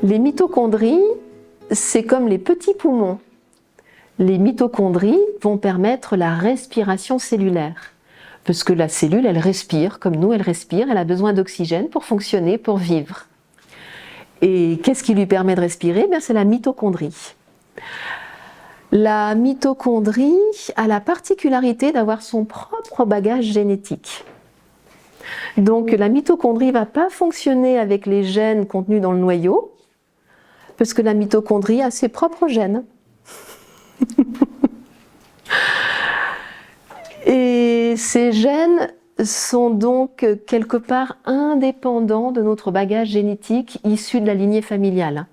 Les mitochondries, c'est comme les petits poumons. Les mitochondries vont permettre la respiration cellulaire. Parce que la cellule, elle respire, comme nous, elle respire, elle a besoin d'oxygène pour fonctionner, pour vivre. Et qu'est-ce qui lui permet de respirer? C'est la mitochondrie. La mitochondrie a la particularité d'avoir son propre bagage génétique. Donc la mitochondrie ne va pas fonctionner avec les gènes contenus dans le noyau, parce que la mitochondrie a ses propres gènes. Et ces gènes sont donc quelque part indépendants de notre bagage génétique issu de la lignée familiale.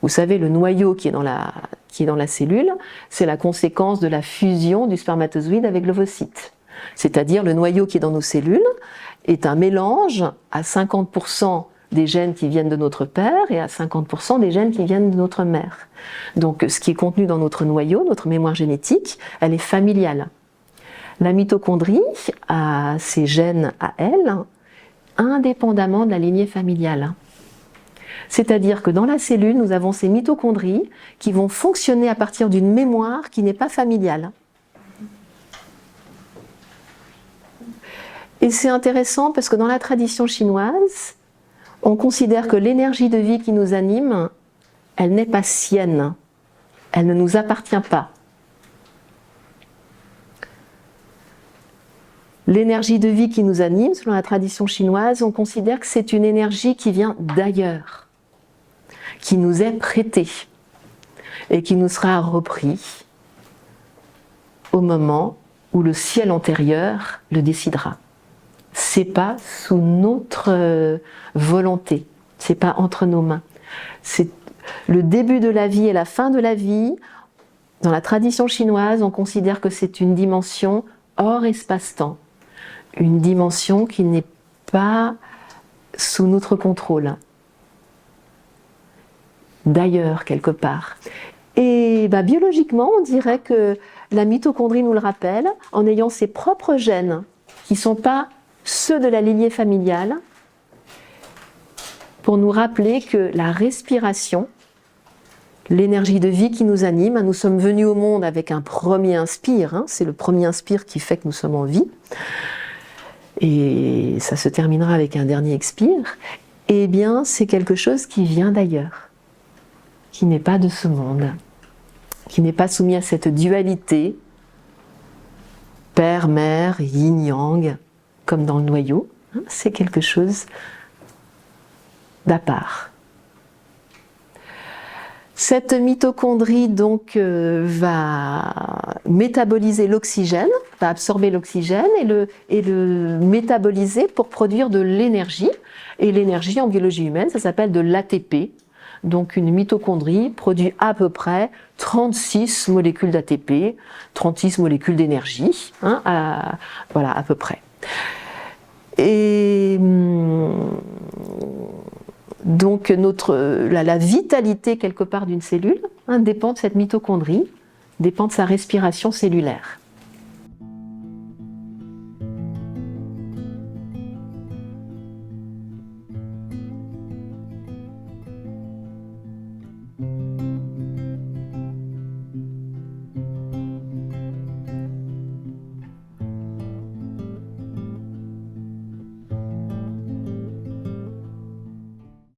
Vous savez, le noyau qui est dans la cellule, c'est la conséquence de la fusion du spermatozoïde avec l'ovocyte. C'est-à-dire le noyau qui est dans nos cellules est un mélange à 50% des gènes qui viennent de notre père et à 50% des gènes qui viennent de notre mère. Donc ce qui est contenu dans notre noyau, notre mémoire génétique, elle est familiale. La mitochondrie a ses gènes à elle, indépendamment de la lignée familiale. C'est-à-dire que dans la cellule, nous avons ces mitochondries qui vont fonctionner à partir d'une mémoire qui n'est pas familiale. Et c'est intéressant parce que dans la tradition chinoise, on considère que l'énergie de vie qui nous anime, elle n'est pas sienne, elle ne nous appartient pas. L'énergie de vie qui nous anime, selon la tradition chinoise, on considère que c'est une énergie qui vient d'ailleurs, qui nous est prêtée et qui nous sera repris au moment où le ciel antérieur le décidera. C'est pas sous notre volonté, c'est pas entre nos mains. C'est le début de la vie et la fin de la vie. Dans la tradition chinoise, on considère que c'est une dimension hors espace-temps, une dimension qui n'est pas sous notre contrôle, d'ailleurs quelque part. Et biologiquement, on dirait que la mitochondrie nous le rappelle en ayant ses propres gènes qui ne sont pas ceux de la lignée familiale, pour nous rappeler que la respiration, l'énergie de vie qui nous anime, nous sommes venus au monde avec un premier inspire, c'est le premier inspire qui fait que nous sommes en vie, et ça se terminera avec un dernier expire, eh bien c'est quelque chose qui vient d'ailleurs, qui n'est pas de ce monde, qui n'est pas soumis à cette dualité, père, mère, yin-yang, comme dans le noyau, c'est quelque chose d'à part. Cette mitochondrie donc va métaboliser l'oxygène, va absorber l'oxygène et le métaboliser pour produire de l'énergie. Et l'énergie en biologie humaine, ça s'appelle de l'ATP. Donc une mitochondrie produit à peu près 36 molécules d'ATP, 36 molécules d'énergie, voilà à peu près. Et donc la vitalité quelque part d'une cellule dépend de cette mitochondrie, dépend de sa respiration cellulaire.